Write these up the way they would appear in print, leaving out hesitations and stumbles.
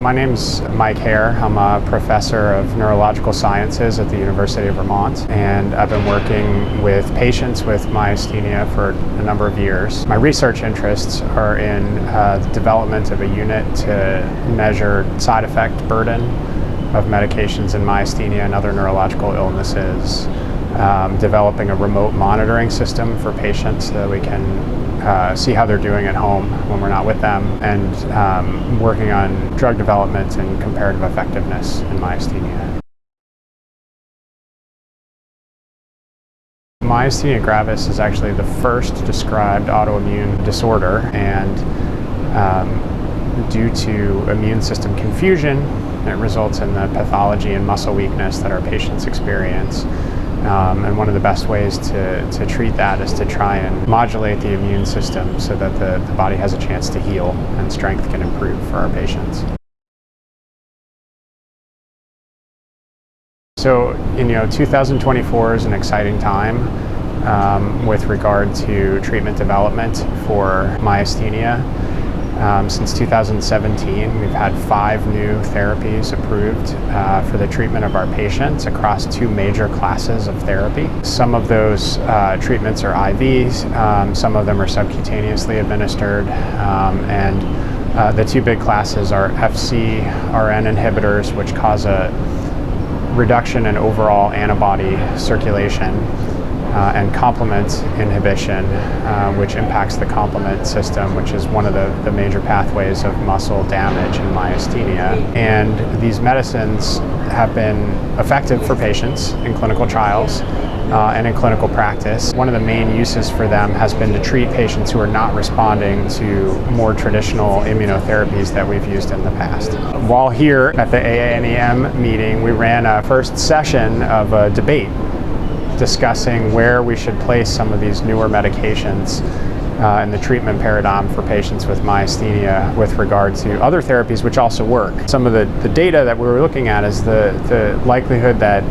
My name's Mike Hehir. I'm a professor of neurological sciences at the University of Vermont, and I've been working with patients with myasthenia for a number of years. My research interests are in the development of a unit to measure side effect burden of medications in myasthenia and other neurological illnesses, developing a remote monitoring system for patients so that we can see how they're doing at home when we're not with them, and working on drug development and comparative effectiveness in myasthenia. Myasthenia gravis is actually the first described autoimmune disorder, and due to immune system confusion, it results in the pathology and muscle weakness that our patients experience. And one of the best ways to treat that is to try and modulate the immune system so that the body has a chance to heal and strength can improve for our patients. So, 2024 is an exciting time with regard to treatment development for myasthenia. Since 2017, we've had 5 new therapies approved for the treatment of our patients across 2 major classes of therapy. Some of those treatments are IVs, some of them are subcutaneously administered, and the 2 big classes are FcRn inhibitors, which cause a reduction in overall antibody circulation, and complement inhibition, which impacts the complement system, which is one of the major pathways of muscle damage in myasthenia. And these medicines have been effective for patients in clinical trials and in clinical practice. One of the main uses for them has been to treat patients who are not responding to more traditional immunotherapies that we've used in the past. While here at the AANEM meeting, we ran a first session of a debate discussing where we should place some of these newer medications in the treatment paradigm for patients with myasthenia with regard to other therapies which also work. Some of the data that we were looking at is the likelihood that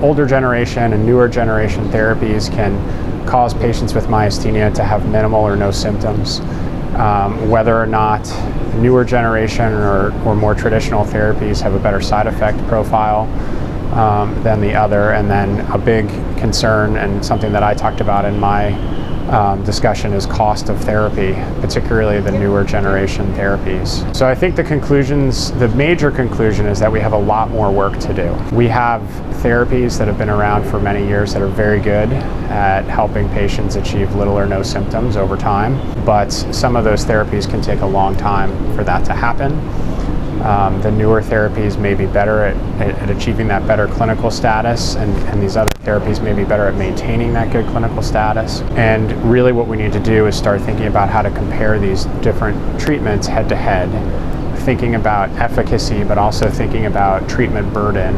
older generation and newer generation therapies can cause patients with myasthenia to have minimal or no symptoms, whether or not newer generation or more traditional therapies have a better side effect profile than the other. And then a big concern, and something that I talked about in my discussion, is cost of therapy, particularly the newer generation therapies. So I think the major conclusion is that we have a lot more work to do. We have therapies that have been around for many years that are very good at helping patients achieve little or no symptoms over time, but some of those therapies can take a long time for that to happen. The newer therapies may be better at achieving that better clinical status, and these other therapies may be better at maintaining that good clinical status. And really what we need to do is start thinking about how to compare these different treatments head to head, thinking about efficacy, but also thinking about treatment burden,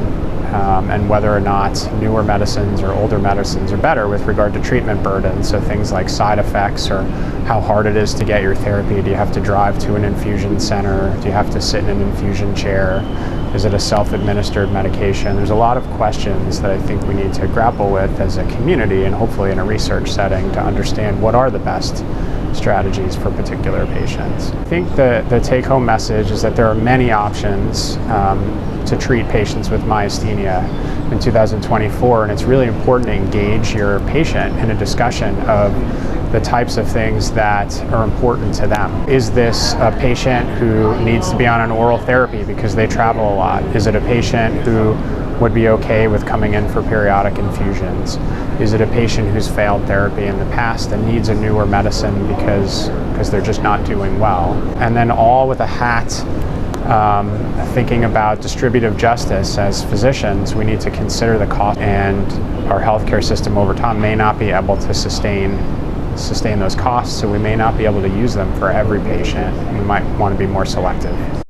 and whether or not newer medicines or older medicines are better with regard to treatment burden. So things like side effects, or how hard it is to get your therapy. Do you have to drive to an infusion center? Do you have to sit in an infusion chair? Is it a self-administered medication? There's a lot of questions that I think we need to grapple with as a community, and hopefully in a research setting, to understand what are the best strategies for particular patients. I think the take-home message is that there are many options to treat patients with myasthenia in 2024, and it's really important to engage your patient in a discussion of the types of things that are important to them. Is this a patient who needs to be on an oral therapy because they travel a lot? Is it a patient who would be okay with coming in for periodic infusions? Is it a patient who's failed therapy in the past and needs a newer medicine because they're just not doing well? And then all with a hat, thinking about distributive justice. As physicians, we need to consider the cost, and our healthcare system over time may not be able to sustain those costs, so we may not be able to use them for every patient. We might want to be more selective.